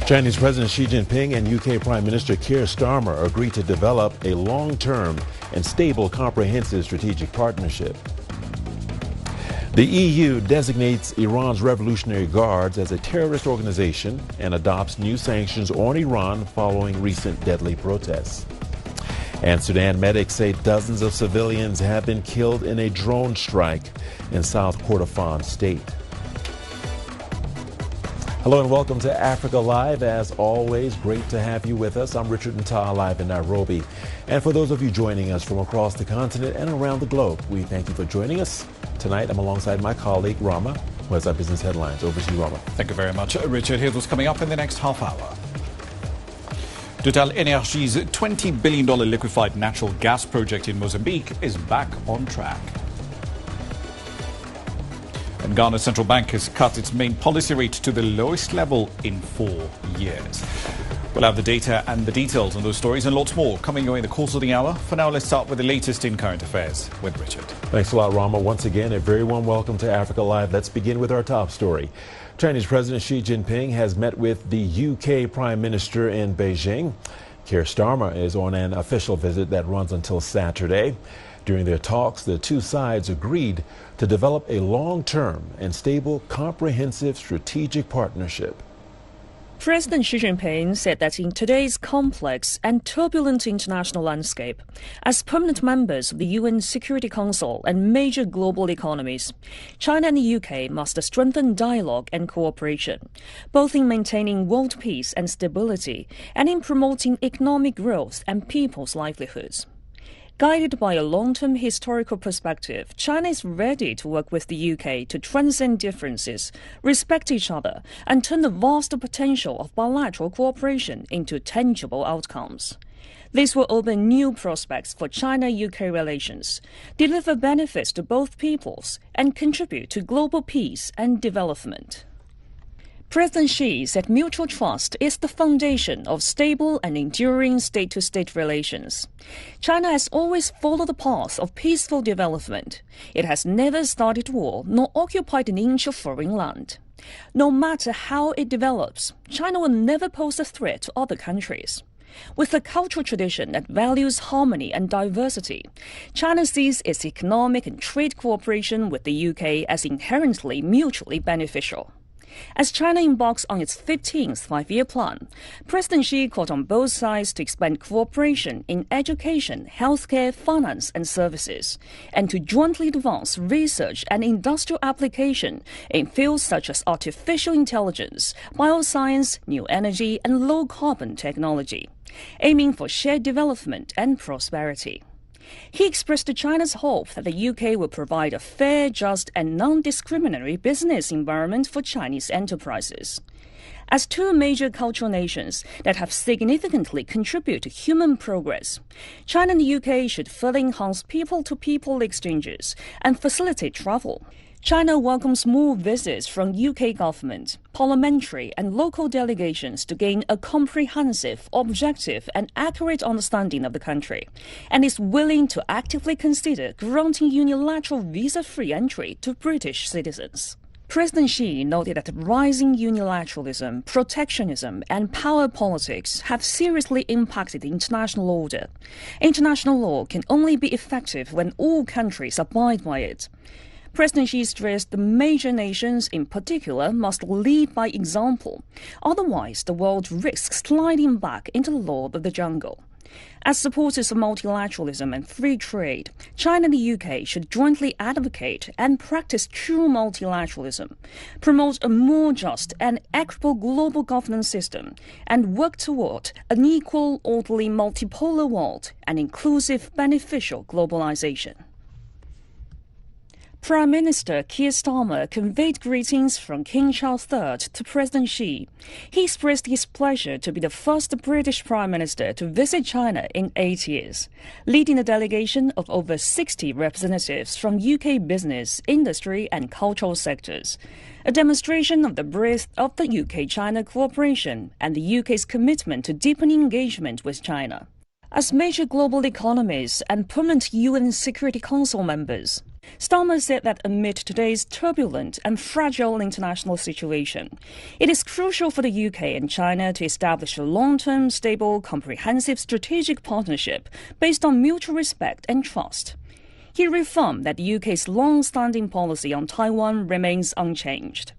Chinese President Xi Jinping and UK Prime Minister Keir Starmer agreed to develop a long-term and stable comprehensive strategic partnership. The EU designates Iran's Revolutionary Guards as a terrorist organization and adopts new sanctions on Iran following recent deadly protests. And Sudan medics say dozens of civilians have been killed in a drone strike in South Kordofan state. Hello and welcome to Africa Live. As always, great to have you with us. I'm RichardNta, live in Nairobi. And for those of you joining us from across the continent and around the globe, we thank you for joining us. Tonight, I'm alongside my colleague, Rama, who has our business headlines. Over to you, Rama. Thank you very much, Richard. Here's what's coming up in the next half hour. Total Energies' $20 billion liquefied natural gas project in Mozambique is back on track. And Ghana's central bank has cut its main policy rate to the lowest level in 4 years. We'll have the data and the details on those stories and lots more coming your way in the course of the hour. For now, let's start with the latest in current affairs with Richard. Thanks a lot, Rama. Once again, a very warm welcome to Africa Live. Let's begin with our top story. Chinese President Xi Jinping has met with the UK Prime Minister in Beijing. Keir Starmer is on an official visit that runs until Saturday. During their talks, the two sides agreed to develop a long-term and stable, comprehensive strategic partnership. President Xi Jinping said that in today's complex and turbulent international landscape, as permanent members of the UN Security Council and major global economies, China and the UK must strengthen dialogue and cooperation, both in maintaining world peace and stability and in promoting economic growth and people's livelihoods. Guided by a long-term historical perspective, China is ready to work with the UK to transcend differences, respect each other, and turn the vast potential of bilateral cooperation into tangible outcomes. This will open new prospects for China-UK relations, deliver benefits to both peoples, and contribute to global peace and development. President Xi said mutual trust is the foundation of stable and enduring state-to-state relations. China has always followed the path of peaceful development. It has never started war nor occupied an inch of foreign land. No matter how it develops, China will never pose a threat to other countries. With a cultural tradition that values harmony and diversity, China sees its economic and trade cooperation with the UK as inherently mutually beneficial. As China embarks on its 15th five-year plan, President Xi called on both sides to expand cooperation in education, healthcare, finance and services, and to jointly advance research and industrial application in fields such as artificial intelligence, bioscience, new energy and low-carbon technology, aiming for shared development and prosperity. He expressed to China's hope that the UK will provide a fair, just and non-discriminatory business environment for Chinese enterprises. As two major cultural nations that have significantly contributed to human progress, China and the UK should further enhance people-to-people exchanges and facilitate travel. China welcomes more visits from UK government, parliamentary and local delegations to gain a comprehensive, objective and accurate understanding of the country, and is willing to actively consider granting unilateral visa-free entry to British citizens. President Xi noted that rising unilateralism, protectionism and power politics have seriously impacted the international order. International law can only be effective when all countries abide by it. President Xi stressed the major nations in particular must lead by example, otherwise the world risks sliding back into the law of the jungle. As supporters of multilateralism and free trade, China and the UK should jointly advocate and practice true multilateralism, promote a more just and equitable global governance system, and work toward an equal, orderly, multipolar world and inclusive, beneficial globalization. Prime Minister Keir Starmer conveyed greetings from King Charles III to President Xi. He expressed his pleasure to be the first British Prime Minister to visit China in 8 years, leading a delegation of over 60 representatives from UK business, industry and cultural sectors, a demonstration of the breadth of the UK-China cooperation and the UK's commitment to deepening engagement with China. As major global economies and permanent UN Security Council members, Starmer said that amid today's turbulent and fragile international situation, it is crucial for the UK and China to establish a long-term, stable, comprehensive strategic partnership based on mutual respect and trust. He reaffirmed that the UK's long-standing policy on Taiwan remains unchanged.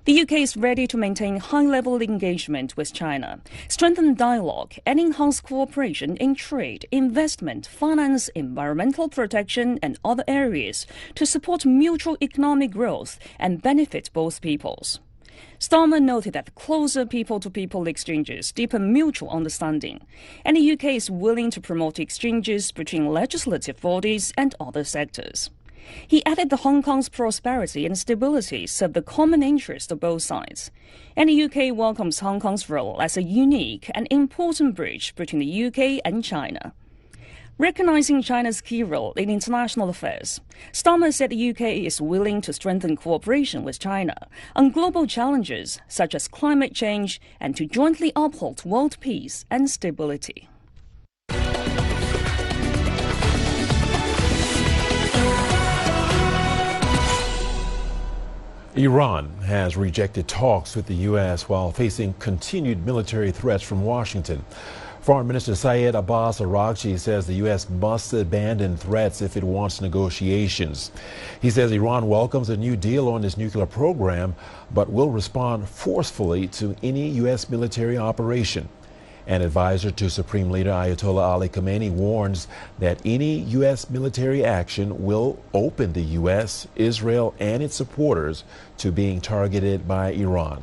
The UK is ready to maintain high-level engagement with China, strengthen dialogue, and enhance cooperation in trade, investment, finance, environmental protection, and other areas to support mutual economic growth and benefit both peoples. Starmer noted that closer people-to-people exchanges deepen mutual understanding, and the UK is willing to promote exchanges between legislative bodies and other sectors. He added that Hong Kong's prosperity and stability serve the common interest of both sides, and the UK welcomes Hong Kong's role as a unique and important bridge between the UK and China. Recognizing China's key role in international affairs, Starmer said the UK is willing to strengthen cooperation with China on global challenges such as climate change and to jointly uphold world peace and stability. Iran has rejected talks with the U.S. while facing continued military threats from Washington. Foreign Minister Syed Abbas Araghchi says the U.S. must abandon threats if it wants negotiations. He says Iran welcomes a new deal on its nuclear program, but will respond forcefully to any U.S. military operation. An advisor to Supreme Leader Ayatollah Ali Khamenei warns that any U.S. military action will open the U.S., Israel, and its supporters to being targeted by Iran.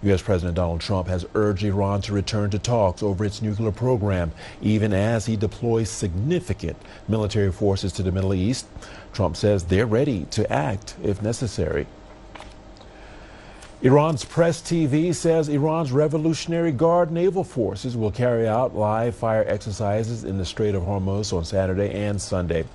U.S. President Donald Trump has urged Iran to return to talks over its nuclear program, even as he deploys significant military forces to the Middle East. Trump says they're ready to act if necessary. Iran's Press TV says Iran's Revolutionary Guard naval forces will carry out live fire exercises in the Strait of Hormuz on Saturday and Sunday.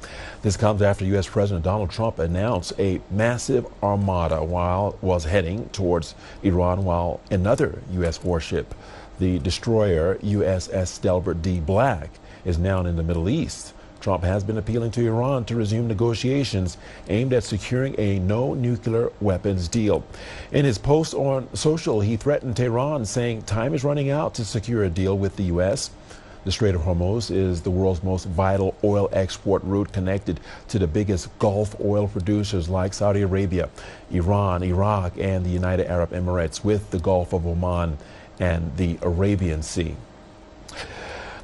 This comes after U.S. President Donald Trump announced a massive armada was heading towards Iran, while another U.S. warship, the destroyer USS Delbert D. Black, is now in the Middle East. Trump has been appealing to Iran to resume negotiations aimed at securing a no-nuclear weapons deal. In his post on social, he threatened Tehran, saying time is running out to secure a deal with the U.S. The Strait of Hormuz is the world's most vital oil export route, connected to the biggest Gulf oil producers like Saudi Arabia, Iran, Iraq, and the United Arab Emirates, with the Gulf of Oman and the Arabian Sea.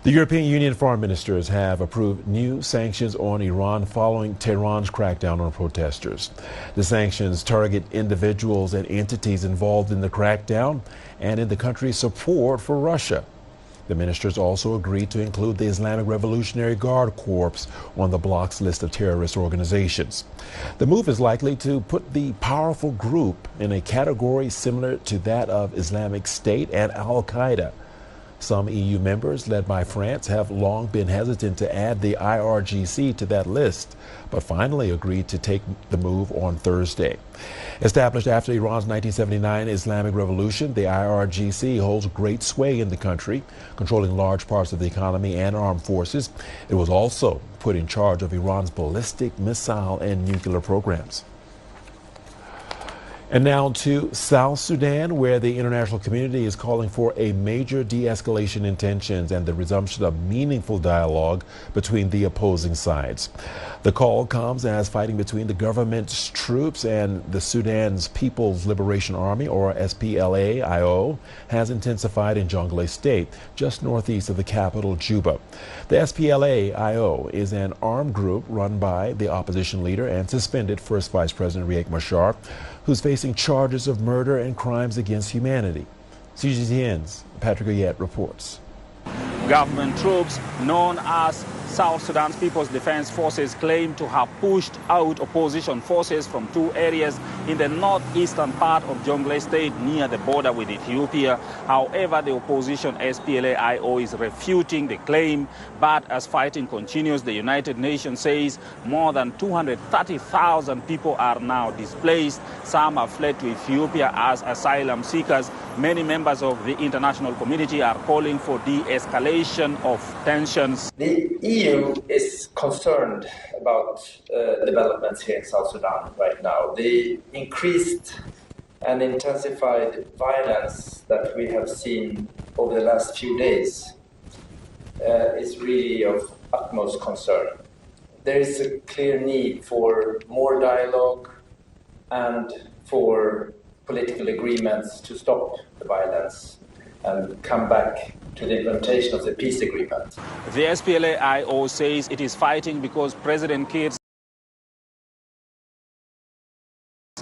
The European Union foreign ministers have approved new sanctions on Iran following Tehran's crackdown on protesters. The sanctions target individuals and entities involved in the crackdown and in the country's support for Russia. The ministers also agreed to include the Islamic Revolutionary Guard Corps on the bloc's list of terrorist organizations. The move is likely to put the powerful group in a category similar to that of Islamic State and Al-Qaeda. Some EU members, led by France, have long been hesitant to add the IRGC to that list, but finally agreed to take the move on Thursday. Established after Iran's 1979 Islamic Revolution, the IRGC holds great sway in the country, controlling large parts of the economy and armed forces. It was also put in charge of Iran's ballistic missile and nuclear programs. And now to South Sudan, where the international community is calling for a major de-escalation in tensions and the resumption of meaningful dialogue between the opposing sides. The call comes as fighting between the government's troops and the Sudan's People's Liberation Army, or SPLA-IO, has intensified in Jonglei State, just northeast of the capital, Juba. The SPLA-IO is an armed group run by the opposition leader and suspended First Vice President Riek Machar, who's facing charges of murder and crimes against humanity. CGTN's Patrick Oyet reports. Government troops, known as South Sudan's People's Defense Forces, claim to have pushed out opposition forces from two areas in the northeastern part of Jonglei State near the border with Ethiopia. However, the opposition SPLA-IO is refuting the claim, but as fighting continues, the United Nations says more than 230,000 people are now displaced. Some have fled to Ethiopia as asylum seekers. Many members of the international community are calling for de-escalation of tensions. The EU is concerned about developments here in South Sudan right now. The increased and intensified violence that we have seen over the last few days is really of utmost concern. There is a clear need for more dialogue and for political agreements to stop the violence and come back to the implementation of the peace agreement. The SPLA-IO says it is fighting because President Kiir's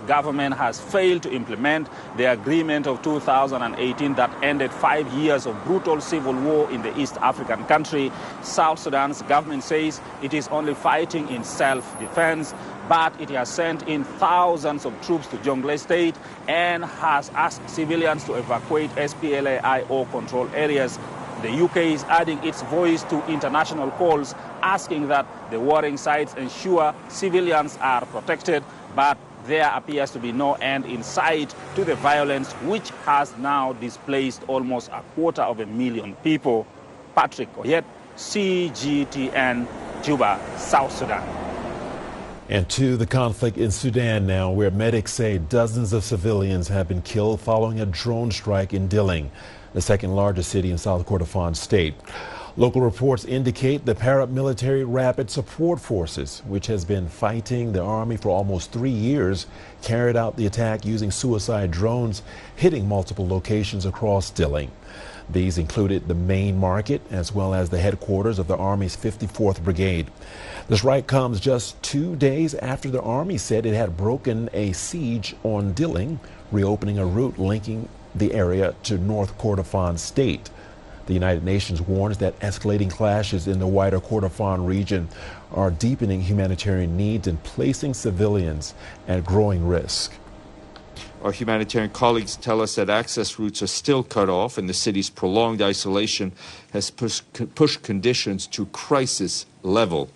government has failed to implement the agreement of 2018 that ended 5 years of brutal civil war in the East African country. South Sudan's government says it is only fighting in self-defense, but it has sent in thousands of troops to Jonglei state and has asked civilians to evacuate SPLA-IO control areas. The UK is adding its voice to international calls, asking that the warring sides ensure civilians are protected, but there appears to be no end in sight to the violence, which has now displaced almost 250,000 people. Patrick Oyet, CGTN, Juba, South Sudan. And to the conflict in Sudan now, where medics say dozens of civilians have been killed following a drone strike in Dilling, the second largest city in South Kordofan state. Local reports indicate the paramilitary Rapid Support Forces, which has been fighting the army for almost 3 years, carried out the attack using suicide drones, hitting multiple locations across Dilling. These included the main market as well as the headquarters of the Army's 54th Brigade. The strike comes just 2 days after the Army said it had broken a siege on Dilling, reopening a route linking the area to North Kordofan state. The United Nations warns that escalating clashes in the wider Kordofan region are deepening humanitarian needs and placing civilians at growing risk. Our humanitarian colleagues tell us that access routes are still cut off and the city's prolonged isolation has pushed conditions to crisis level.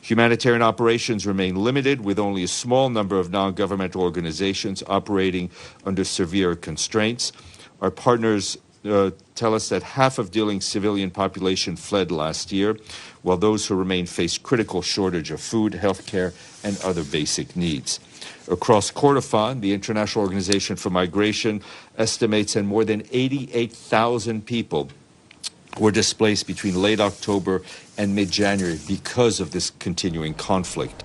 Humanitarian operations remain limited, with only a small number of non-governmental organizations operating under severe constraints. Our partners tell us that half of Dilling's civilian population fled last year, while those who remain face critical shortage of food, health care, and other basic needs. Across Kordofan, the International Organization for Migration estimates that more than 88,000 people were displaced between late October and mid-January because of this continuing conflict.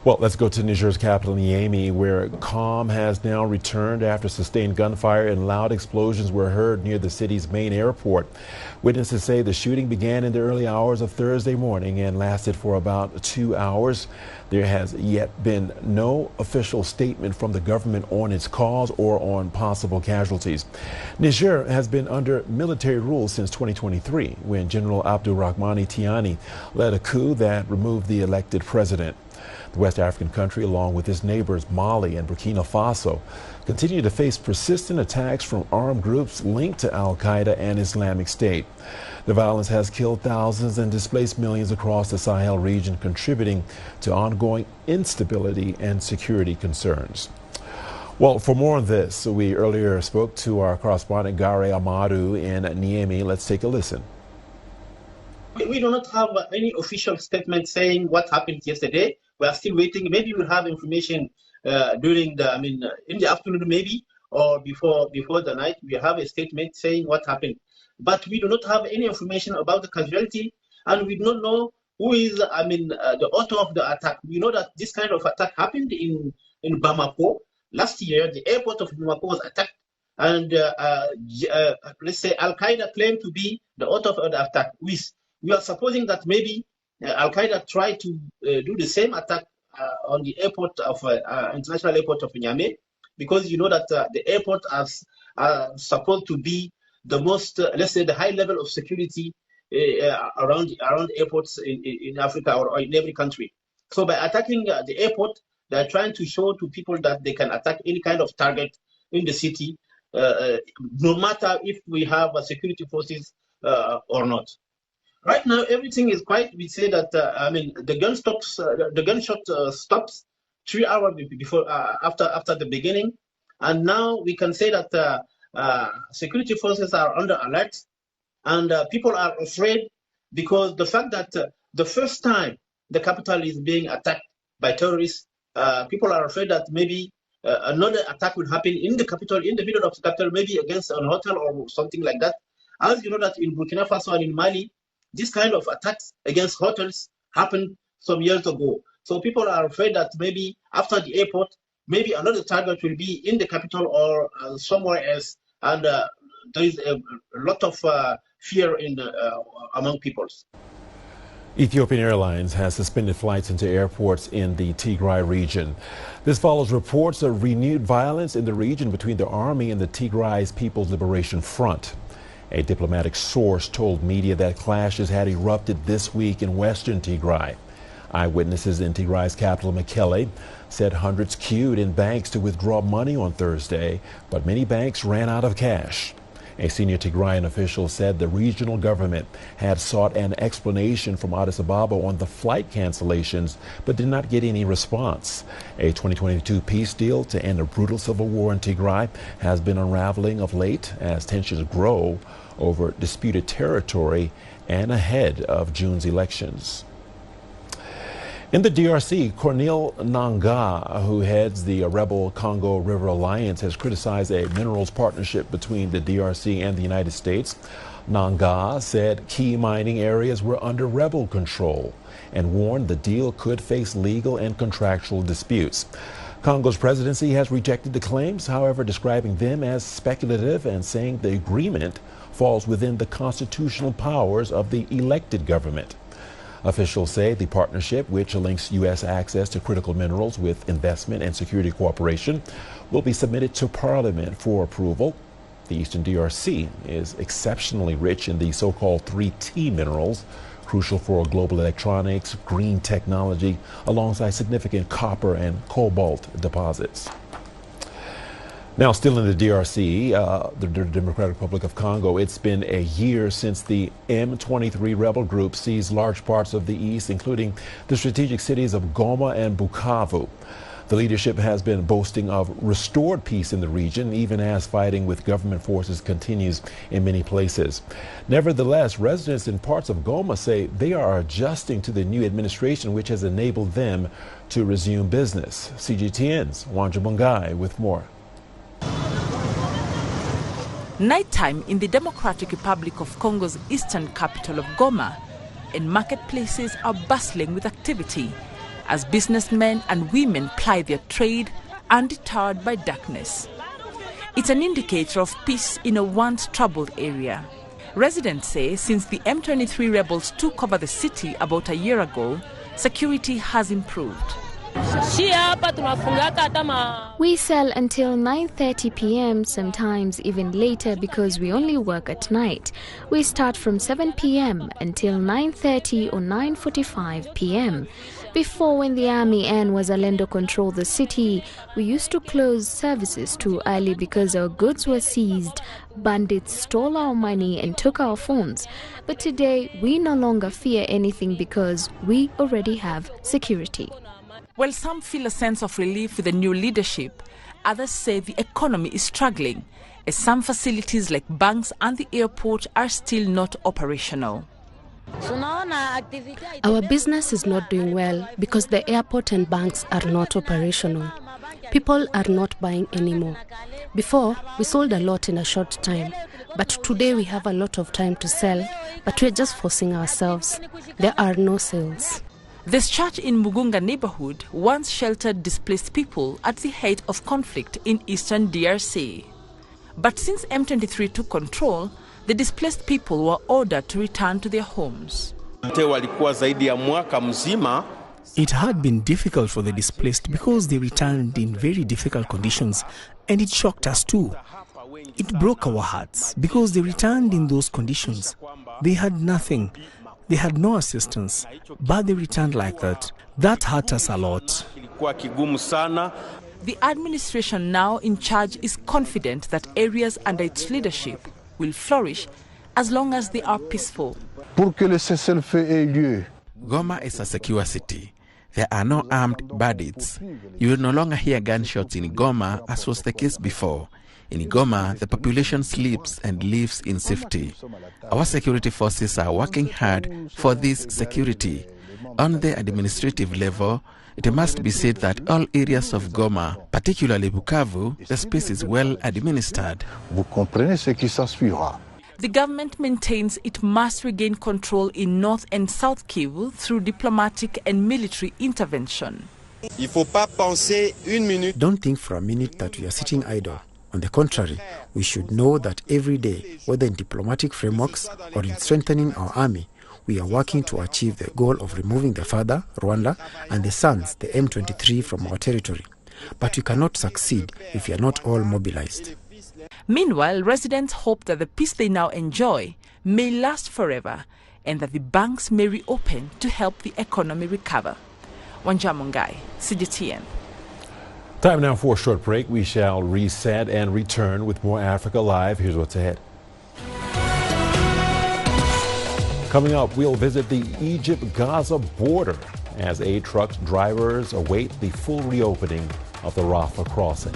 Well, let's go to Niger's capital, Niamey, where calm has now returned after sustained gunfire and loud explosions were heard near the city's main airport. Witnesses say the shooting began in the early hours of Thursday morning and lasted for about 2 hours. There has yet been no official statement from the government on its cause or on possible casualties. Niger has been under military rule since 2023, when General Abdurrahmani Tiani led a coup that removed the elected president. The West African country, along with its neighbors Mali and Burkina Faso, continue to face persistent attacks from armed groups linked to Al-Qaeda and Islamic State. The violence has killed thousands and displaced millions across the Sahel region, contributing to ongoing instability and security concerns. Well, for more on this, we earlier spoke to our correspondent Gare Amadou in Niamey. Let's take a listen. We do not have any official statement saying what happened yesterday. We are still waiting. Maybe we'll have information during in the afternoon, maybe, or before the night. We have a statement saying what happened. But we do not have any information about the casualty, and we do not know who is, the author of the attack. We know that this kind of attack happened in Bamako. Last year, the airport of Bamako was attacked, and let's say Al-Qaeda claimed to be the author of the attack. We are supposing that maybe Al-Qaeda tried to do the same attack on the airport of international airport of Niamey, because you know that the airport is supposed to be the most, let's say, the high level of security around airports in Africa or in every country. So by attacking the airport, they're trying to show to people that they can attack any kind of target in the city, no matter if we have security forces or not. Right now, everything is quiet. We say that the gunshot stops 3 hours before after the beginning, and now we can say that security forces are under alert, and people are afraid because the fact that the first time the capital is being attacked by terrorists, people are afraid that maybe another attack will happen in the capital, in the middle of the capital, maybe against an hotel or something like that. As you know that in Burkina Faso and in Mali, this kind of attacks against hotels happened some years ago. So people are afraid that maybe after the airport, maybe another target will be in the capital or somewhere else. And there is a lot of fear among peoples. Ethiopian Airlines has suspended flights into airports in the Tigray region. This follows reports of renewed violence in the region between the army and the Tigray's People's Liberation Front. A diplomatic source told media that clashes had erupted this week in western Tigray. Eyewitnesses in Tigray's capital, Mekelle, said hundreds queued in banks to withdraw money on Thursday, but many banks ran out of cash. A senior Tigrayan official said the regional government had sought an explanation from Addis Ababa on the flight cancellations, but did not get any response. A 2022 peace deal to end a brutal civil war in Tigray has been unraveling of late as tensions grow over disputed territory and ahead of June's elections. In the DRC, CGTN, who heads the rebel Congo River Alliance, has criticized a minerals partnership between the DRC and the United States. Nanga said key mining areas were under rebel control and warned the deal could face legal and contractual disputes. Congo's presidency has rejected the claims, however, describing them as speculative and saying the agreement falls within the constitutional powers of the elected government. Officials say the partnership, which links U.S. access to critical minerals with investment and security cooperation, will be submitted to Parliament for approval. The Eastern DRC is exceptionally rich in the so-called 3T minerals, crucial for global electronics, green technology, alongside significant copper and cobalt deposits. Now, still in the DRC, the Democratic Republic of Congo, it's been a year since the M23 rebel group seized large parts of the east, including the strategic cities of Goma and Bukavu. The leadership has been boasting of restored peace in the region, even as fighting with government forces continues in many places. Nevertheless, residents in parts of Goma say they are adjusting to the new administration, which has enabled them to resume business. CGTN's Jonglei with more. Nighttime in the Democratic Republic of Congo's eastern capital of Goma, and marketplaces are bustling with activity as businessmen and women ply their trade undeterred by darkness. It's an indicator of peace in a once troubled area. Residents say since the M23 rebels took over the city about a year ago, security has improved. We sell until 9:30 p.m., sometimes even later because we only work at night. We start from 7 p.m. until 9:30 or 9:45 p.m. Before, when the army and Wazalendo controlled the city, we used to close services too early because our goods were seized. Bandits stole our money and took our phones. But today, we no longer fear anything because we already have security. While some feel a sense of relief with the new leadership, others say the economy is struggling, as some facilities like banks and the airport are still not operational. Our business is not doing well because the airport and banks are not operational. People are not buying anymore. Before, we sold a lot in a short time, but today we have a lot of time to sell, but we're just forcing ourselves. There are no sales. This church in Mugunga neighborhood once sheltered displaced people at the height of conflict in eastern DRC. But since M23 took control, the displaced people were ordered to return to their homes. It had been difficult for the displaced because they returned in very difficult conditions, and it shocked us too. It broke our hearts because they returned in those conditions. They had nothing. They had no assistance, but they returned like that. That hurt us a lot. The administration now in charge is confident that areas under its leadership will flourish as long as they are peaceful. Goma is a secure city. There are no armed bandits. You will no longer hear gunshots in Goma as was the case before. In Goma, the population sleeps and lives in safety. Our security forces are working hard for this security. On the administrative level, it must be said that all areas of Goma, particularly Bukavu, the space is well administered. Vous comprenez ce qui s'ensuivra. The government maintains it must regain control in North and South Kivu through diplomatic and military intervention. Don't think for a minute that we are sitting idle. On the contrary, we should know that every day, whether in diplomatic frameworks or in strengthening our army, we are working to achieve the goal of removing the father, Rwanda, and the sons, the M23, from our territory. But we cannot succeed if we are not all mobilized. Meanwhile, residents hope that the peace they now enjoy may last forever and that the banks may reopen to help the economy recover. Wanjamungai, CGTN. Time now for a short break. We shall reset and return with more Africa Live. Here's what's ahead. Coming up, we'll visit the Egypt-Gaza border as aid truck drivers await the full reopening of the Rafah crossing.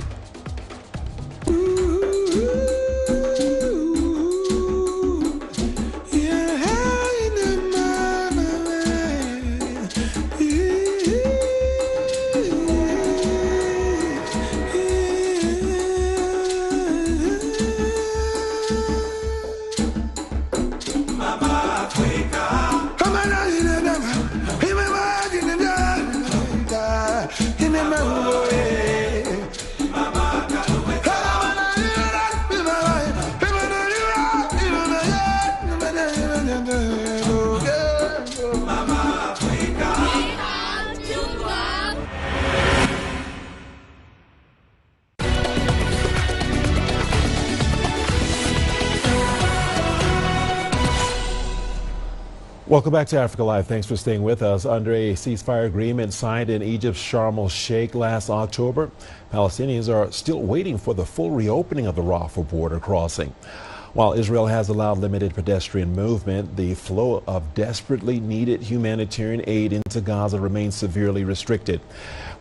Welcome back to Africa Live. Thanks for staying with us. Under a ceasefire agreement signed in Egypt's Sharm el-Sheikh last October, Palestinians are still waiting for the full reopening of the Rafah border crossing. While Israel has allowed limited pedestrian movement, the flow of desperately needed humanitarian aid into Gaza remains severely restricted.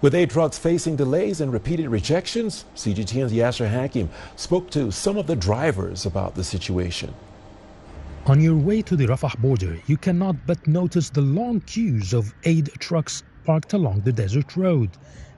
With aid trucks facing delays and repeated rejections, CGTN's Yasser Hakim spoke to some of the drivers about the situation. On your way to the Rafah border, you cannot but notice the long queues of aid trucks parked along the desert road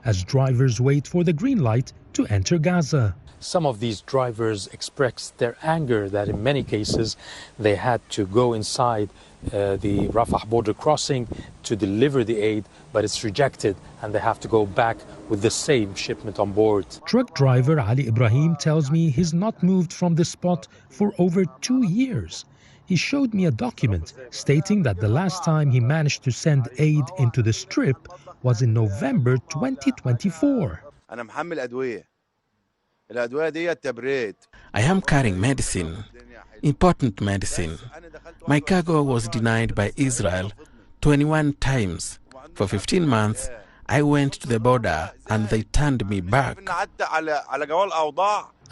as drivers wait for the green light to enter Gaza. Some of these drivers expressed their anger that in many cases they had to go inside the Rafah border crossing to deliver the aid, but it's rejected and they have to go back with the same shipment on board. Truck driver Ali Ibrahim tells me he's not moved from the spot for over 2 years. He showed me a document stating that the last time he managed to send aid into the strip was in November 2024. I am carrying medicine, important medicine. My cargo was denied by Israel 21 times. For 15 months, I went to the border and they turned me back.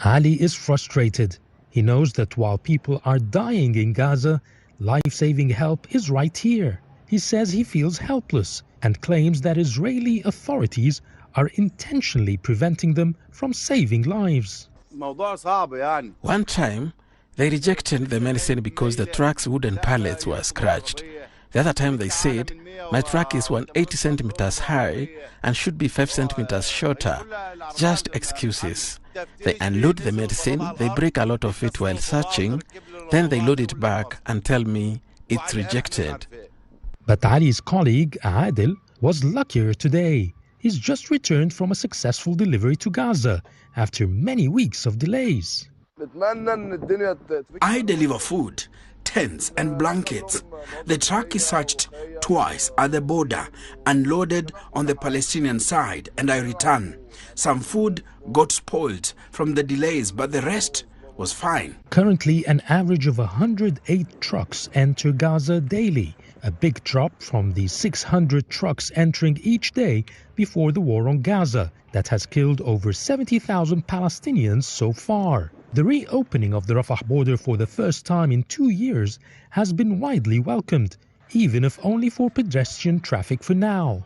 Ali is frustrated. He knows that while people are dying in Gaza, life-saving help is right here. He says he feels helpless and claims that Israeli authorities are intentionally preventing them from saving lives. One time, they rejected the medicine because the truck's wooden pallets were scratched. The other time they said, my truck is 180 centimeters high and should be 5 centimeters shorter. Just excuses. They unload the medicine, they break a lot of it while searching, then they load it back and tell me it's rejected. But Ali's colleague, Adil, was luckier today. He's just returned from a successful delivery to Gaza after many weeks of delays. I deliver food, tents and blankets. The truck is searched twice at the border and loaded on the Palestinian side, and I return. Some food got spoiled from the delays, but the rest was fine. Currently, an average of 108 trucks enter Gaza daily, a big drop from the 600 trucks entering each day before the war on Gaza that has killed over 70,000 Palestinians so far. The reopening of the Rafah border for the first time in 2 years has been widely welcomed, even if only for pedestrian traffic for now.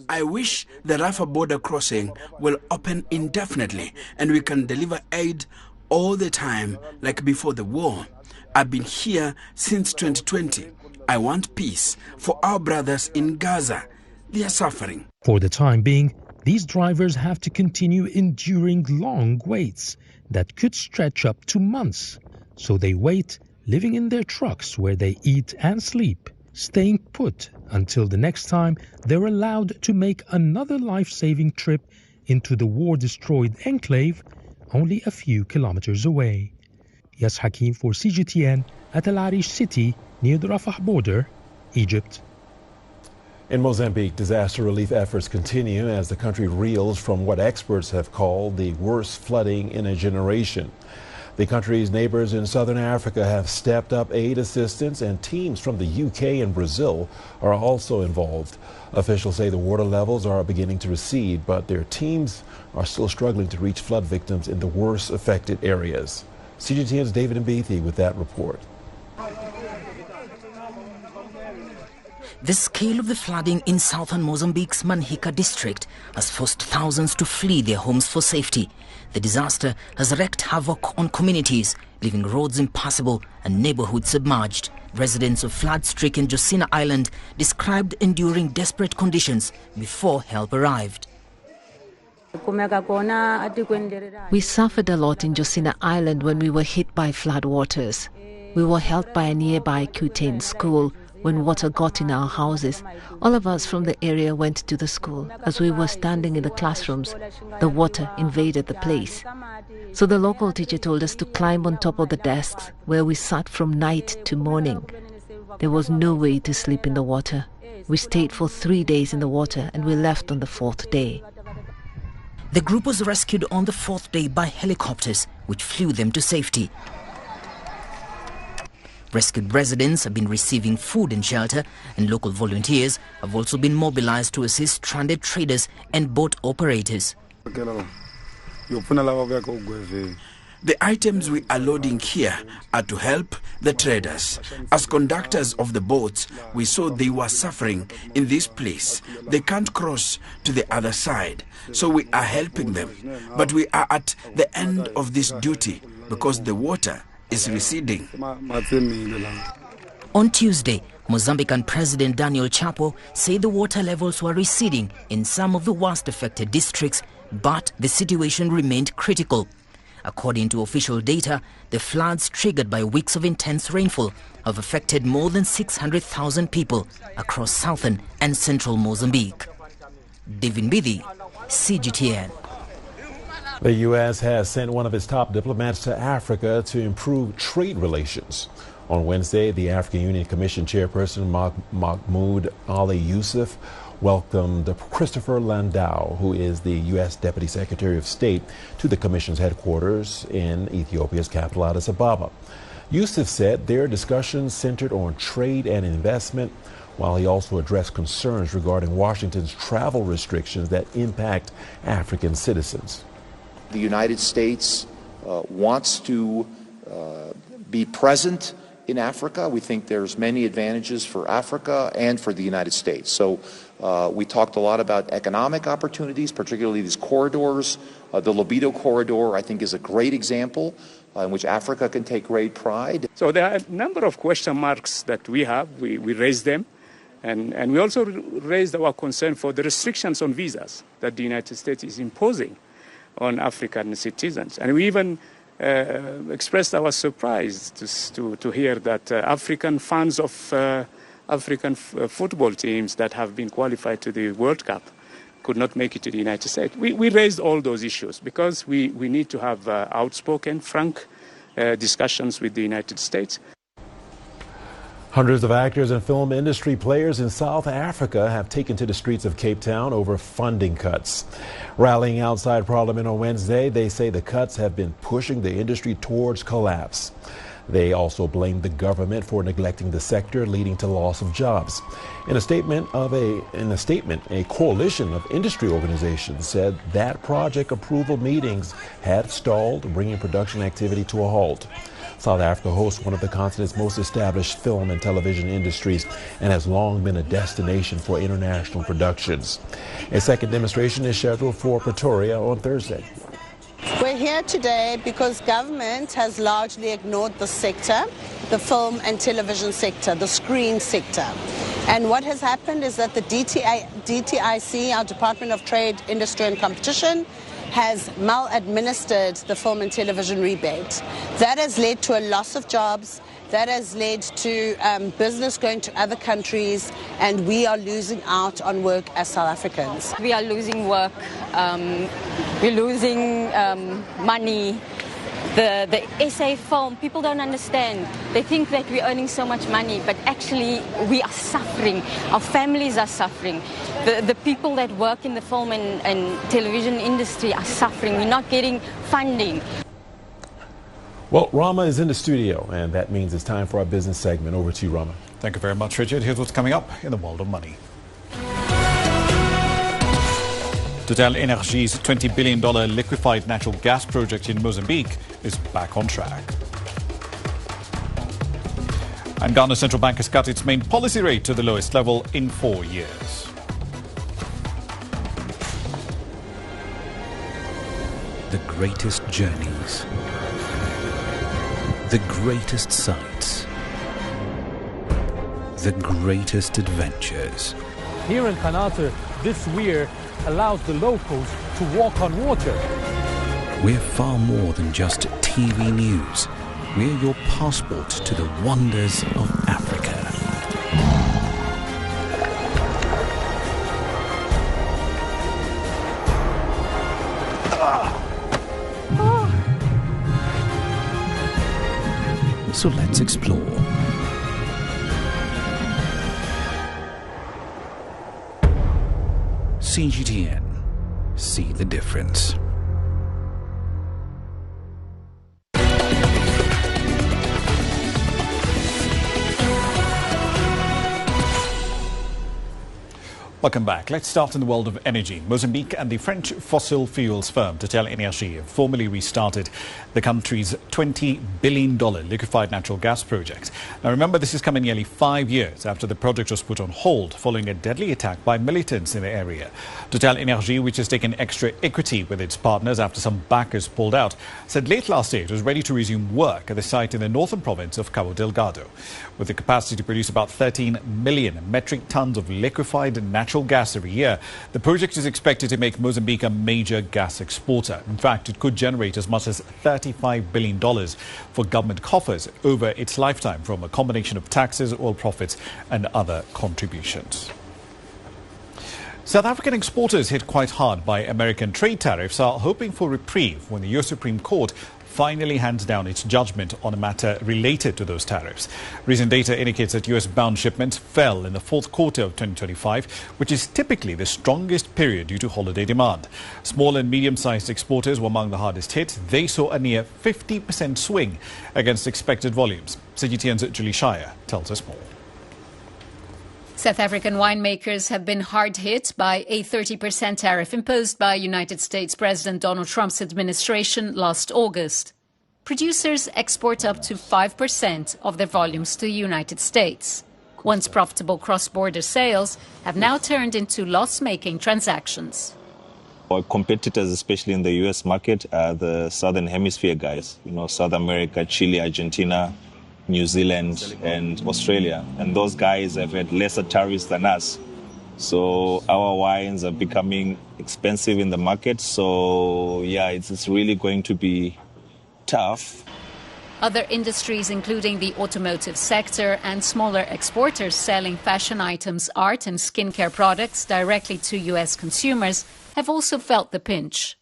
I wish the Rafah border crossing will open indefinitely and we can deliver aid all the time like before the war. I've been here since 2020. I want peace for our brothers in Gaza. They are suffering. For the time being, these drivers have to continue enduring long waits that could stretch up to months. So they wait, living in their trucks where they eat and sleep, staying put until the next time they're allowed to make another life-saving trip into the war-destroyed enclave only a few kilometers away. Yas Hakim for CGTN at El Arish City near the Rafah border, Egypt. In Mozambique, disaster relief efforts continue as the country reels from what experts have called the worst flooding in a generation. The country's neighbors in southern Africa have stepped up aid assistance, and teams from the UK and Brazil are also involved. Officials say the water levels are beginning to recede, but their teams are still struggling to reach flood victims in the worst affected areas. CGTN's David Mbithi with that report. The scale of the flooding in southern Mozambique's Manhica district has forced thousands to flee their homes for safety. The disaster has wreaked havoc on communities, leaving roads impassable and neighborhoods submerged. Residents of flood-stricken Josina Island described enduring desperate conditions before help arrived. We suffered a lot in Josina Island when we were hit by floodwaters. We were helped by a nearby Q10 school. When water got in our houses, all of us from the area went to the school. As we were standing in the classrooms, the water invaded the place. So the local teacher told us to climb on top of the desks, where we sat from night to morning. There was no way to sleep in the water. We stayed for 3 days in the water and we left on the 4th day. The group was rescued on the 4th day by helicopters, which flew them to safety. Rescued residents have been receiving food and shelter, and local volunteers have also been mobilized to assist stranded traders and boat operators. The items we are loading here are to help the traders. As conductors of the boats, we saw they were suffering in this place. They can't cross to the other side, so we are helping them. But we are at the end of this duty because the water is receding. On Tuesday, Mozambican President Daniel Chapo said the water levels were receding in some of the worst affected districts, but the situation remained critical. According to official data, the floods triggered by weeks of intense rainfall have affected more than 600,000 people across southern and central Mozambique. David Mbithi, CGTN. The U.S. has sent one of its top diplomats to Africa to improve trade relations. On Wednesday, the African Union Commission chairperson Mahmoud Ali Yusuf welcomed Christopher Landau, who is the U.S. Deputy Secretary of State, to the Commission's headquarters in Ethiopia's capital, Addis Ababa. Yusuf said their discussions centered on trade and investment, while he also addressed concerns regarding Washington's travel restrictions that impact African citizens. The United States wants to be present in Africa. We think there's many advantages for Africa and for the United States. So we talked a lot about economic opportunities, particularly these corridors. The Libido corridor, I think, is a great example in which Africa can take great pride. So there are a number of question marks that we have. We raised them. And we also raised our concern for the restrictions on visas that the United States is imposing on African citizens. And we even expressed our surprise to hear that African fans of African football teams that have been qualified to the World Cup could not make it to the United States. We raised all those issues because we need to have outspoken, frank discussions with the United States. Hundreds of actors and film industry players in South Africa have taken to the streets of Cape Town over funding cuts. Rallying outside Parliament on Wednesday, they say the cuts have been pushing the industry towards collapse. They also blamed the government for neglecting the sector, leading to loss of jobs. In a statement, a coalition of industry organizations said that project approval meetings had stalled, bringing production activity to a halt. South Africa hosts one of the continent's most established film and television industries and has long been a destination for international productions. A second demonstration is scheduled for Pretoria on Thursday. We're here today because government has largely ignored the sector, the film and television sector, the screen sector. And what has happened is that the DTIC, our Department of Trade, Industry and Competition, has maladministered the film and television rebate. That has led to a loss of jobs. That has led to business going to other countries, and we are losing out on work as South Africans. We are losing work, we're losing money. The SA film, people don't understand. They think that we're earning so much money, but actually we are suffering. Our families are suffering. The people that work in the film and television industry are suffering. We're not getting funding. Well, Rama is in the studio, and that means it's time for our business segment. Over to you, Rama. Thank you very much, Richard. Here's what's coming up in the world of money. Total Energi's $20 billion liquefied natural gas project in Mozambique is back on track. And Ghana's central bank has cut its main policy rate to the lowest level in 4 years. The greatest journeys, the greatest sights, the greatest adventures. Here in Kanata, this weir allows the locals to walk on water. We're far more than just TV news. We're your passport to the wonders of Africa. So let's explore. CGTN. See the difference. Welcome back. Let's start in the world of energy. Mozambique and the French fossil fuels firm Total Energy have formally restarted the country's $20 billion liquefied natural gas project. Now remember, this is coming nearly 5 years after the project was put on hold following a deadly attack by militants in the area. Total Energy, which has taken extra equity with its partners after some backers pulled out, said late last year it was ready to resume work at the site in the northern province of Cabo Delgado. With the capacity to produce about 13 million metric tons of liquefied natural gas every year, the project is expected to make Mozambique a major gas exporter. In fact, it could generate as much as $35 billion for government coffers over its lifetime from a combination of taxes, oil profits and other contributions. South African exporters hit quite hard by American trade tariffs are hoping for reprieve when the US Supreme Court finally hands down its judgment on a matter related to those tariffs. Recent data indicates that US-bound shipments fell in the fourth quarter of 2025, which is typically the strongest period due to holiday demand. Small and medium-sized exporters were among the hardest hit. They saw a near 50% swing against expected volumes. CGTN's Julie Shire tells us more. South African winemakers have been hard hit by a 30% tariff imposed by United States President Donald Trump's administration last August. Producers export up to 5% of their volumes to the United States. Once profitable cross-border sales have now turned into loss-making transactions. Our competitors, especially in the US market, are the Southern Hemisphere guys, South America, Chile, Argentina, New Zealand and Australia, and those guys have had lesser tariffs than us. So our wines are becoming expensive in the market. So yeah, it's really going to be tough. Other industries, including the automotive sector and smaller exporters selling fashion items, art and skincare products directly to US consumers, have also felt the pinch.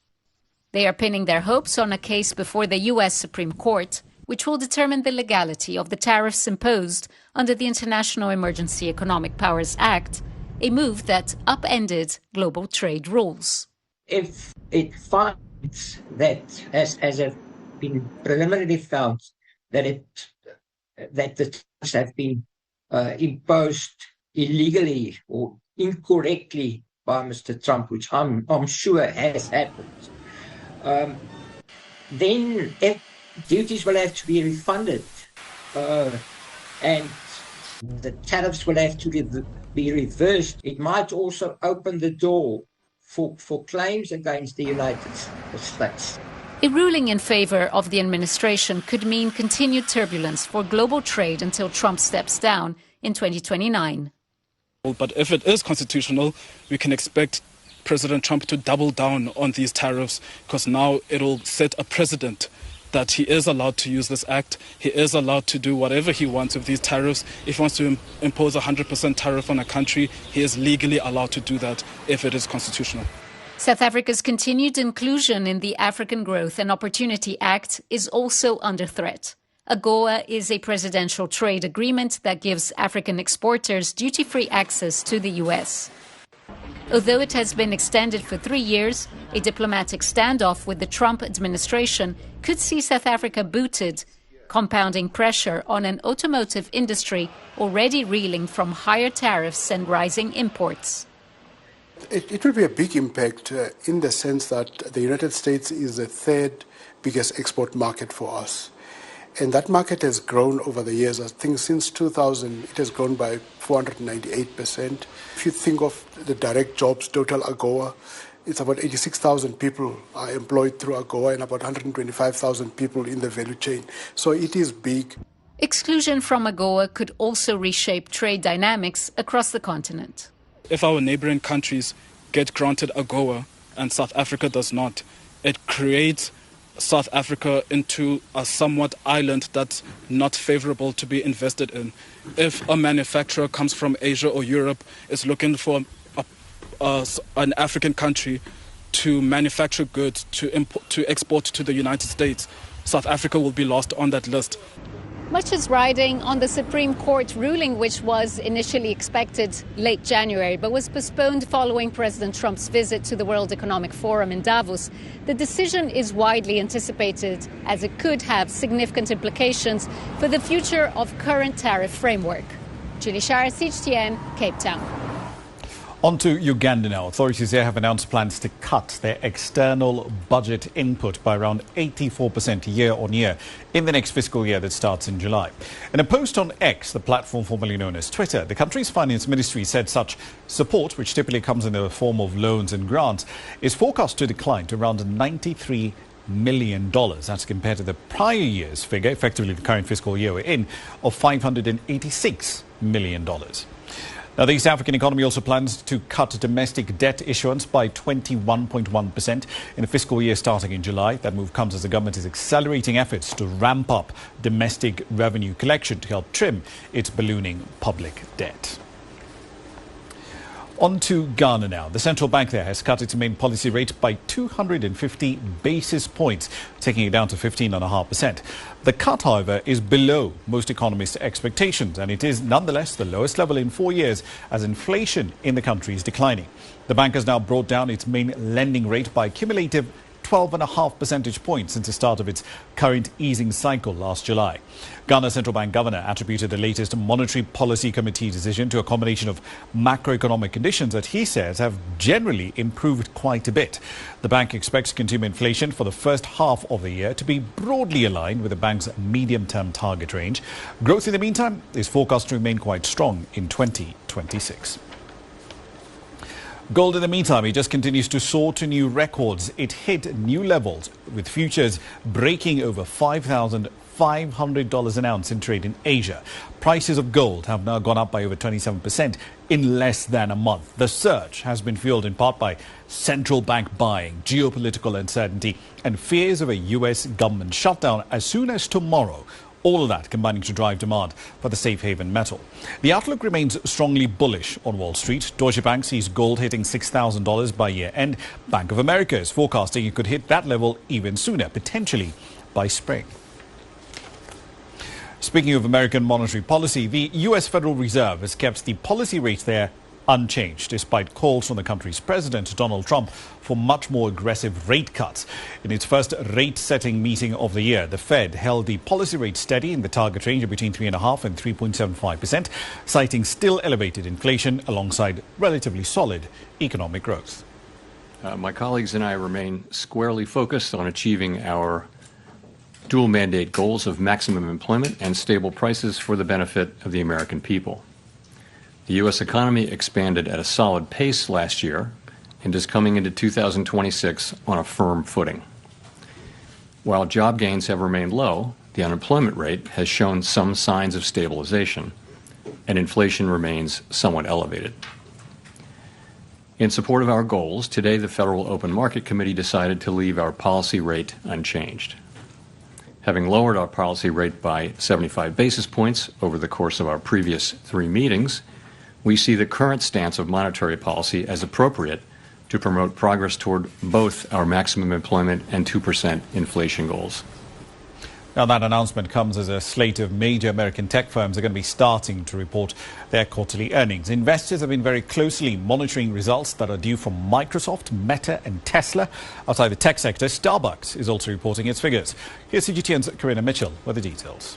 They are pinning their hopes on a case before the US Supreme Court, which will determine the legality of the tariffs imposed under the International Emergency Economic Powers Act, a move that upended global trade rules. If it finds that, as have been preliminarily found, that the tariffs have been imposed illegally or incorrectly by Mr. Trump, which I'm sure has happened, then if duties will have to be refunded, and the tariffs will have to be reversed. It might also open the door for claims against the United States. A ruling in favor of the administration could mean continued turbulence for global trade until Trump steps down in 2029. But if it is constitutional, we can expect President Trump to double down on these tariffs, because now it'll set a precedent that he is allowed to use this act. He is allowed to do whatever he wants with these tariffs. If he wants to impose a 100% tariff on a country, he is legally allowed to do that if it is constitutional. South Africa's continued inclusion in the African Growth and Opportunity Act is also under threat. AGOA is a presidential trade agreement that gives African exporters duty-free access to the U.S. Although it has been extended for 3 years, a diplomatic standoff with the Trump administration could see South Africa booted, compounding pressure on an automotive industry already reeling from higher tariffs and rising imports. It will be a big impact in the sense that the United States is the third biggest export market for us. And that market has grown over the years. I think since 2000, it has grown by 498%. If you think of the direct jobs, total AGOA, it's about 86,000 people are employed through AGOA and about 125,000 people in the value chain. So it is big. Exclusion from AGOA could also reshape trade dynamics across the continent. If our neighboring countries get granted AGOA and South Africa does not, it creates South Africa into a somewhat island that's not favorable to be invested in. If a manufacturer comes from Asia or Europe, is looking for an African country to manufacture goods to export to the United States, South Africa will be lost on that list. Much is riding on the Supreme Court ruling, which was initially expected late January, but was postponed following President Trump's visit to the World Economic Forum in Davos. The decision is widely anticipated as it could have significant implications for the future of current tariff framework. Julie Shara, CGTN, Cape Town. On to Uganda now. Authorities there have announced plans to cut their external budget input by around 84% year on year in the next fiscal year that starts in July. In a post on X, the platform formerly known as Twitter, the country's finance ministry said such support, which typically comes in the form of loans and grants, is forecast to decline to around $93 million. That's compared to the prior year's figure, effectively the current fiscal year we're in, of $586 million. Now, the East African economy also plans to cut domestic debt issuance by 21.1% in the fiscal year starting in July. That move comes as the government is accelerating efforts to ramp up domestic revenue collection to help trim its ballooning public debt. On to Ghana now. The central bank there has cut its main policy rate by 250 basis points, taking it down to 15.5%. The cut, however, is below most economists' expectations, and it is nonetheless the lowest level in 4 years as inflation in the country is declining. The bank has now brought down its main lending rate by a cumulative 12.5 percentage points since the start of its current easing cycle last July. Ghana's central bank governor attributed the latest Monetary Policy Committee decision to a combination of macroeconomic conditions that he says have generally improved quite a bit. The bank expects consumer inflation for the first half of the year to be broadly aligned with the bank's medium-term target range. Growth in the meantime is forecast to remain quite strong in 2026. Gold in the meantime, it just continues to soar to new records. It hit new levels with futures breaking over $5,500 an ounce in trade in Asia. Prices of gold have now gone up by over 27% in less than a month. The surge has been fueled in part by central bank buying, geopolitical uncertainty, and fears of a U.S. government shutdown as soon as tomorrow. All of that combining to drive demand for the safe haven metal. The outlook remains strongly bullish on Wall Street. Deutsche Bank sees gold hitting $6,000 by year end. Bank of America is forecasting it could hit that level even sooner, potentially by spring. Speaking of American monetary policy, the U.S. Federal Reserve has kept the policy rate there unchanged, despite calls from the country's president, Donald Trump, for much more aggressive rate cuts. In its first rate-setting meeting of the year, the Fed held the policy rate steady in the target range of between 3.5% and 3.75%, citing still elevated inflation alongside relatively solid economic growth. My colleagues and I remain squarely focused on achieving our dual mandate goals of maximum employment and stable prices for the benefit of the American people. The U.S. economy expanded at a solid pace last year and is coming into 2026 on a firm footing. While job gains have remained low, the unemployment rate has shown some signs of stabilization, and inflation remains somewhat elevated. In support of our goals, today the Federal Open Market Committee decided to leave our policy rate unchanged. Having lowered our policy rate by 75 basis points over the course of our previous 3 meetings, we see the current stance of monetary policy as appropriate to promote progress toward both our maximum employment and 2% inflation goals. Now, that announcement comes as a slate of major American tech firms are going to be starting to report their quarterly earnings. Investors have been very closely monitoring results that are due from Microsoft, Meta and Tesla. Outside the tech sector, Starbucks is also reporting its figures. Here's CGTN's Cortina Mitchell with the details.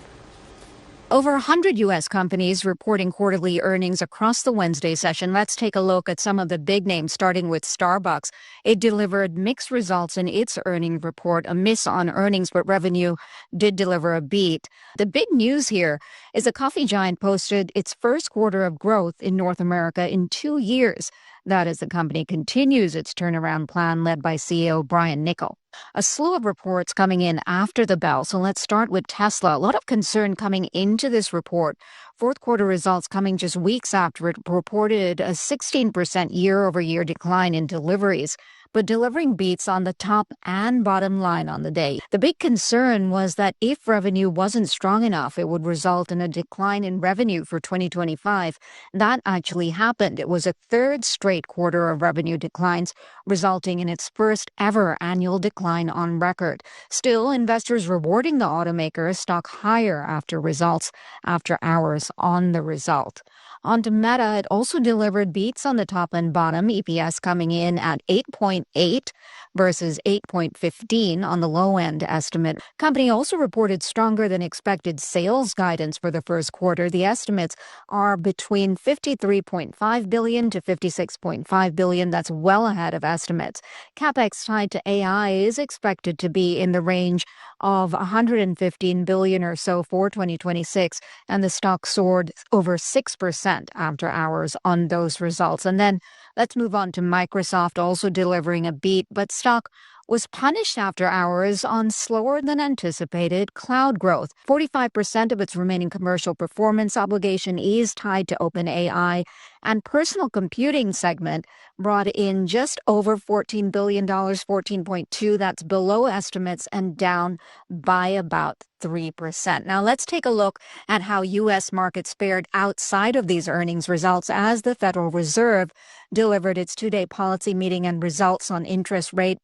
Over 100 U.S. companies reporting quarterly earnings across the Wednesday session. Let's take a look at some of the big names, starting with Starbucks. It delivered mixed results in its earnings report, a miss on earnings, but revenue did deliver a beat. The big news here is the coffee giant posted its first quarter of growth in North America in 2 years. That as the company continues its turnaround plan led by CEO Brian Niccol. A slew of reports coming in after the bell. So let's start with Tesla. A lot of concern coming into this report. Fourth quarter results coming just weeks after it reported a 16% year-over-year decline in deliveries, but delivering beats on the top and bottom line on the day. The big concern was that if revenue wasn't strong enough, it would result in a decline in revenue for 2025. That actually happened. It was a third straight quarter of revenue declines, resulting in its first ever annual decline on record. Still, investors rewarding the automaker stock higher after results, after hours on the result. On to Meta, it also delivered beats on the top and bottom, EPS coming in at 8.8 versus 8.15 on the low-end estimate. Company also reported stronger than expected sales guidance for the first quarter. The estimates are between $53.5 billion to $56.5 billion. That's well ahead of estimates. CapEx tied to AI is expected to be in the range of $115 billion or so for 2026, and the stock soared over 6% after hours on those results. And then let's move on to Microsoft, also delivering a beat, but stock was punished after hours on slower than anticipated cloud growth. 45% of its remaining commercial performance obligation is tied to OpenAI, and personal computing segment brought in just over $14 billion, 14.2. That's below estimates and down by about 3%. Now let's take a look at how U.S. markets fared outside of these earnings results as the Federal Reserve delivered its two-day policy meeting and results on interest rate.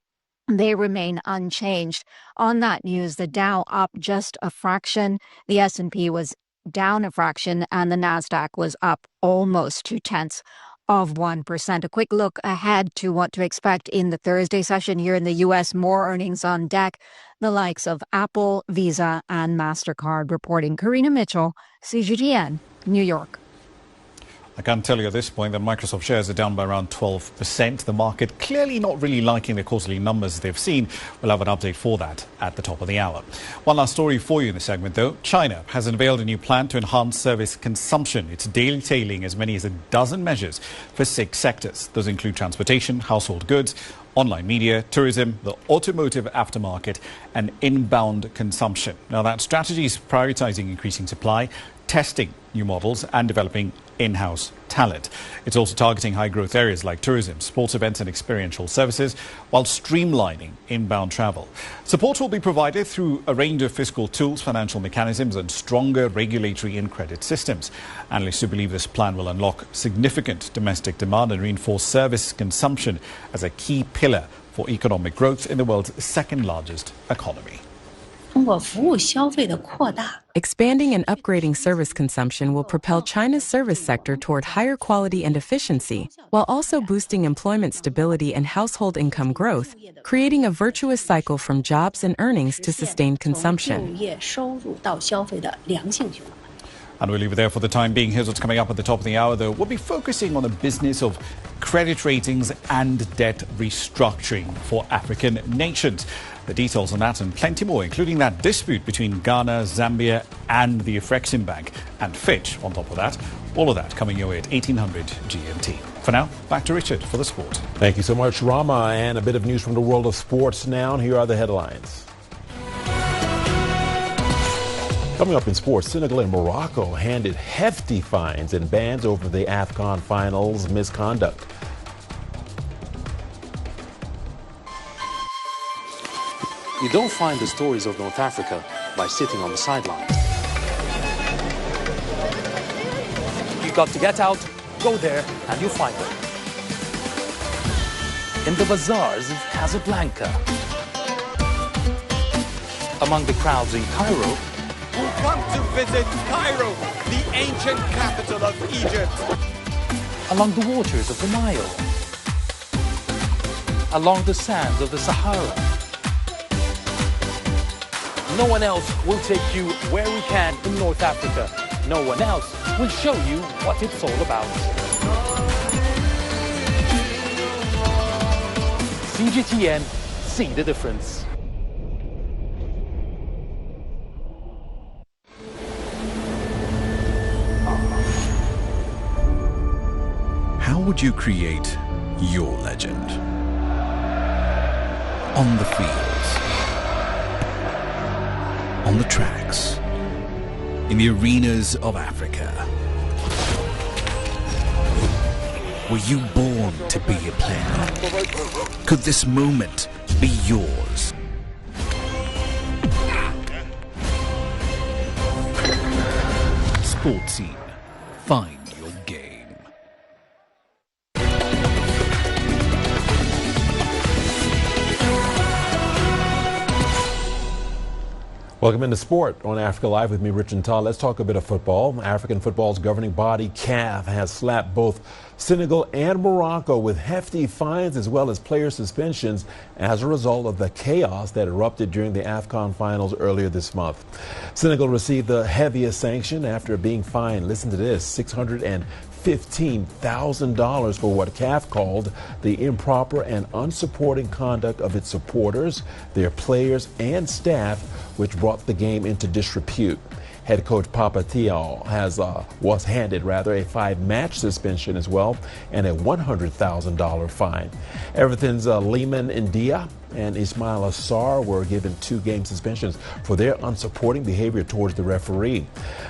They remain unchanged. On that news, the Dow up just a fraction, the S&P was down a fraction, and the Nasdaq was up almost 0.2%. A quick look ahead to what to expect in the Thursday session here in the U.S. More earnings on deck. The likes of Apple, Visa, and MasterCard reporting. Cortina Mitchell, CGTN, New York. I can tell you at this point that Microsoft shares are down by around 12%. The market clearly not really liking the quarterly numbers they've seen. We'll have an update for that at the top of the hour. One last story for you in this segment, though. China has unveiled a new plan to enhance service consumption. It's detailing as many as a dozen measures for 6 sectors. Those include transportation, household goods, online media, tourism, the automotive aftermarket, and inbound consumption. Now, that strategy is prioritizing increasing supply, testing new models, and developing in-house talent. It's also targeting high-growth areas like tourism, sports events and experiential services, while streamlining inbound travel. Support will be provided through a range of fiscal tools, financial mechanisms, and stronger regulatory and credit systems. Analysts who believe this plan will unlock significant domestic demand and reinforce service consumption as a key pillar for economic growth in the world's second-largest economy. Expanding and upgrading service consumption will propel China's service sector toward higher quality and efficiency, while also boosting employment stability and household income growth, creating a virtuous cycle from jobs and earnings to sustained consumption. And we'll leave it there for the time being. Here's what's coming up at the top of the hour, though. We'll be focusing on the business of credit ratings and debt restructuring for African nations. The details on that and plenty more, including that dispute between Ghana, Zambia and the Afrexim Bank and Fitch on top of that. All of that coming your way at 1800 GMT. For now, back to Richard for the sport. Thank you so much, Rama. And a bit of news from the world of sports now. And here are the headlines. Coming up in sports, Senegal and Morocco handed hefty fines and bans over the AFCON finals misconduct. You don't find the stories of North Africa by sitting on the sidelines. You got to get out, go there, and you'll find them. In the bazaars of Casablanca. Among the crowds in Cairo. Who come to visit Cairo, the ancient capital of Egypt. Along the waters of the Nile. Along the sands of the Sahara. No one else will take you where we can in North Africa. No one else will show you what it's all about. CGTN, see the difference. How would you create your legend? On the fields, on the tracks, in the arenas of Africa. Were you born to be a player? Could this moment be yours? Sports Scene. Find your game. Welcome into sport on Africa Live with me, RichardNta. Let's talk a bit of football. African football's governing body, CAF, has slapped both Senegal and Morocco with hefty fines as well as player suspensions as a result of the chaos that erupted during the AFCON finals earlier this month. Senegal received the heaviest sanction after being fined, listen to this, $615,000 for what CAF called the improper and unsupporting conduct of its supporters, their players and staff, which brought the game into disrepute. Head coach Papa Thiaw was handed a 5-match suspension as well and a $100,000 fine. Everton's Lehman Ndia and Ismail Assar were given 2-game suspensions for their unsupporting behavior towards the referee.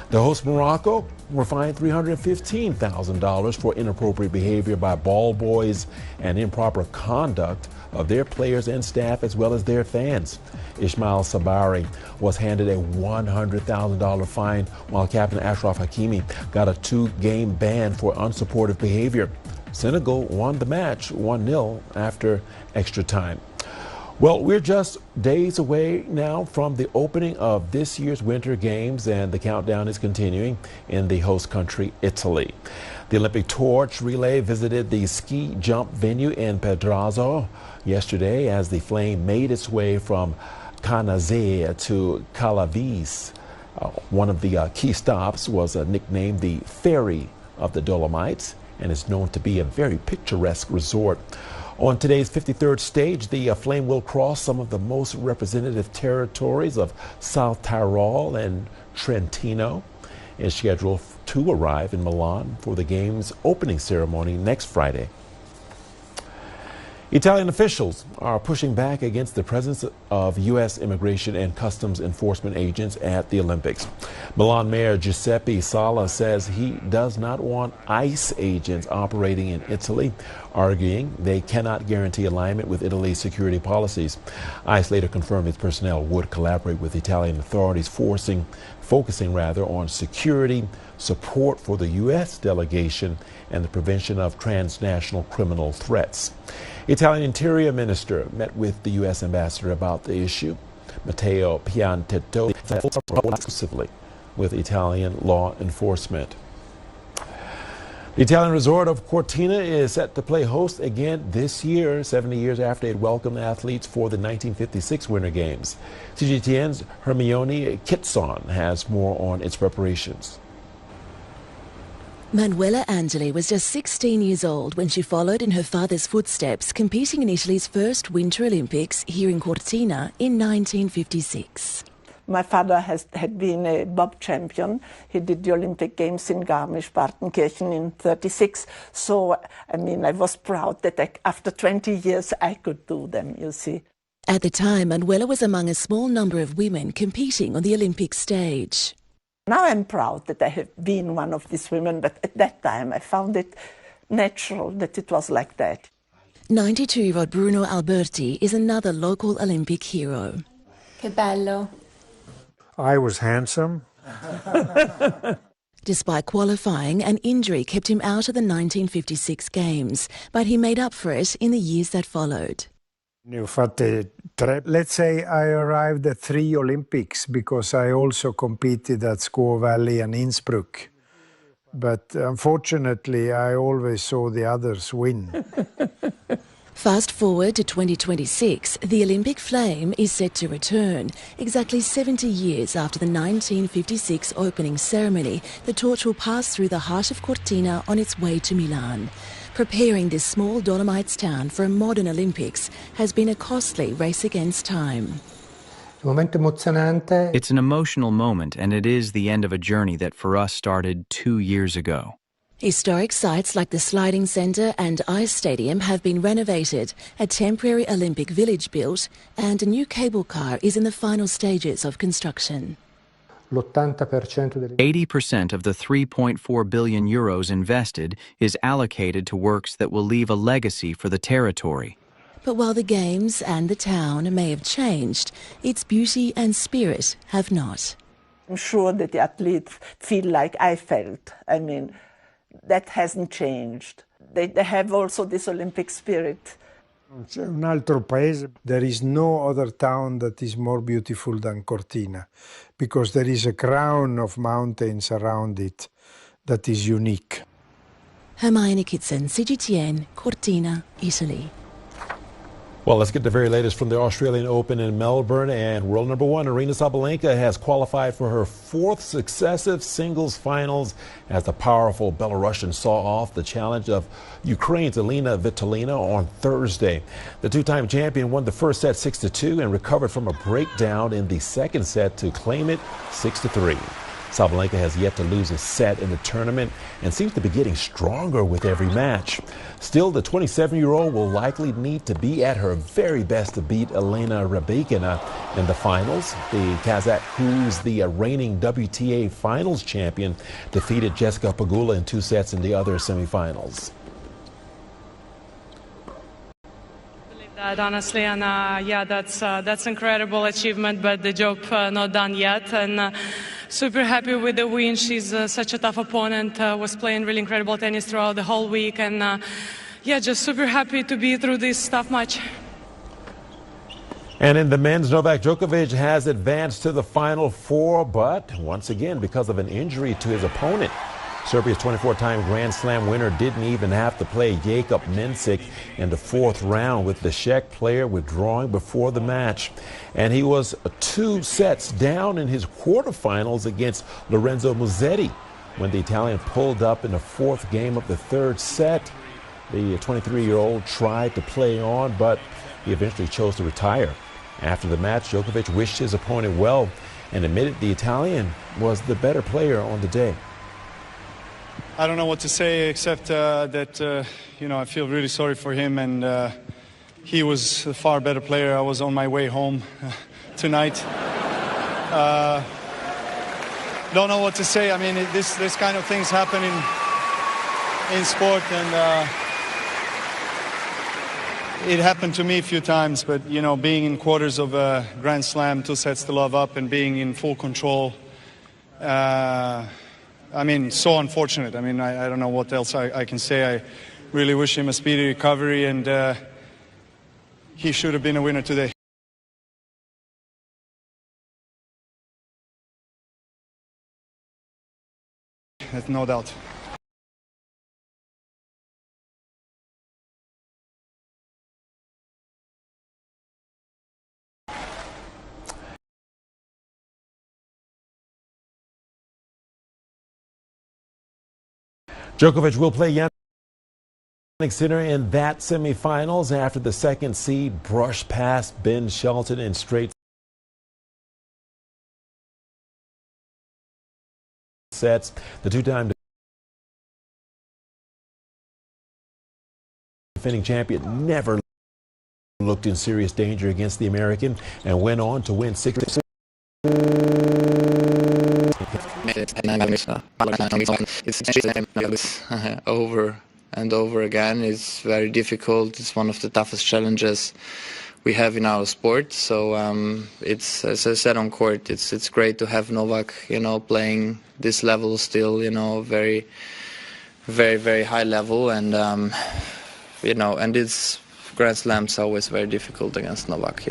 The host Morocco were fined $315,000 for inappropriate behavior by ball boys and improper conduct of their players and staff as well as their fans. Ismail Sabari was handed a $100,000 fine, while Captain Ashraf Hakimi got a 2-game ban for unsupportive behavior. Senegal won the match 1-0 after extra time. Well, we're just days away now from the opening of this year's Winter Games, and the countdown is continuing in the host country, Italy. The Olympic torch relay visited the ski jump venue in Pedrazzo yesterday as the flame made its way from Canazei to Calavis. One of the key stops was nicknamed the Ferry of the Dolomites and is known to be a very picturesque resort. On today's 53rd stage, the flame will cross some of the most representative territories of South Tyrol and Trentino. It's scheduled to arrive in Milan for the game's opening ceremony next Friday. Italian officials are pushing back against the presence of U.S. immigration and customs enforcement agents at the Olympics. Milan Mayor Giuseppe Sala says he does not want ICE agents operating in Italy, arguing they cannot guarantee alignment with Italy's security policies. ICE later confirmed its personnel would collaborate with Italian authorities, focusing on security, support for the U.S. delegation, and the prevention of transnational criminal threats. Italian Interior Minister met with the U.S. ambassador about the issue. Matteo Piantetto exclusively with Italian law enforcement. The Italian resort of Cortina is set to play host again this year, 70 years after it welcomed athletes for the 1956 Winter Games. CGTN's Hermione Kitson has more on its preparations. Manuela Angeli was just 16 years old when she followed in her father's footsteps, competing in Italy's first Winter Olympics here in Cortina in 1956. My father had been a bob champion. He did the Olympic Games in Garmisch-Partenkirchen in 1936. So, I mean, I was proud that after 20 years I could do them, you see. At the time, Manuela was among a small number of women competing on the Olympic stage. Now I'm proud that I have been one of these women, but at that time I found it natural that it was like that. 92-year-old Bruno Alberti is another local Olympic hero. Che bello. I was handsome. Despite qualifying, an injury kept him out of the 1956 Games, but he made up for it in the years that followed. Let's say I arrived at 3 Olympics because I also competed at Squaw Valley and Innsbruck. But unfortunately, I always saw the others win. Fast forward to 2026, the Olympic flame is set to return. Exactly 70 years after the 1956 opening ceremony, the torch will pass through the heart of Cortina on its way to Milan. Preparing this small Dolomites town for a modern Olympics has been a costly race against time. It's an emotional moment, and it is the end of a journey that for us started 2 years ago. Historic sites like the Sliding Centre and Ice Stadium have been renovated, a temporary Olympic village built, and a new cable car is in the final stages of construction. 80% of the 3.4 billion euros invested is allocated to works that will leave a legacy for the territory. But while the Games and the town may have changed, its beauty and spirit have not. I'm sure that the athletes feel like I felt. I mean, that hasn't changed. They have also this Olympic spirit. There is no other town that is more beautiful than Cortina, because there is a crown of mountains around it that is unique. Hermione Kitson, CGTN, Cortina, Italy. Well, let's get the very latest from the Australian Open in Melbourne. And world number 1, Aryna Sabalenka, has qualified for her 4th successive singles finals as the powerful Belarusian saw off the challenge of Ukraine's Elena Svitolina on Thursday. The two-time champion won the first set 6-2 and recovered from a breakdown in the second set to claim it 6-3. Sabalenka has yet to lose a set in the tournament and seems to be getting stronger with every match. Still, the 27-year-old will likely need to be at her very best to beat Elena Rybakina in the finals. The Kazakh, who's the reigning WTA finals champion, defeated Jessica Pegula in 2 sets in the other semifinals. That honestly, and yeah, that's incredible achievement, but the job not done yet, and super happy with the win. She's such a tough opponent, was playing really incredible tennis throughout the whole week, and yeah, just super happy to be through this tough match. And in the men's, Novak Djokovic has advanced to the Final Four, but once again, because of an injury to his opponent. Serbia's 24-time Grand Slam winner didn't even have to play Jakub Mensik in the 4th round, with the Czech player withdrawing before the match. And he was 2 sets down in his quarterfinals against Lorenzo Musetti when the Italian pulled up in the 4th game of the 3rd set. The 23-year-old tried to play on, but he eventually chose to retire. After the match, Djokovic wished his opponent well and admitted the Italian was the better player on the day. I don't know what to say except that, you know, I feel really sorry for him, and he was a far better player. I was on my way home tonight. Don't know what to say. I mean, this kind of things happen in sport, and it happened to me a few times, but, you know, being in quarters of a Grand Slam, 2 sets to love up, and being in full control, I mean, so unfortunate. I mean, I don't know what else I can say. I really wish him a speedy recovery, and he should have been a winner today. There's no doubt. Djokovic will play Yannick Sinner in that semifinals after the second seed brushed past Ben Shelton in straight sets. The two-time defending champion never looked in serious danger against the American and went on to win 6-4. It's over and over again. It's very difficult. It's one of the toughest challenges we have in our sport. So it's, as I said on court, it's great to have Novak, playing this level still, very, very, very high level, and and it's Grand Slams always very difficult against Novak,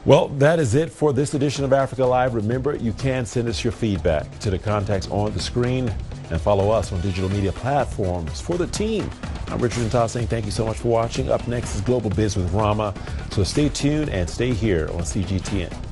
Well, that is it for this edition of Africa Live. Remember, you can send us your feedback to the contacts on the screen and follow us on digital media platforms. For the team, I'm RichardNta saying thank you so much for watching. Up next is Global Biz with Rama. So stay tuned and stay here on CGTN.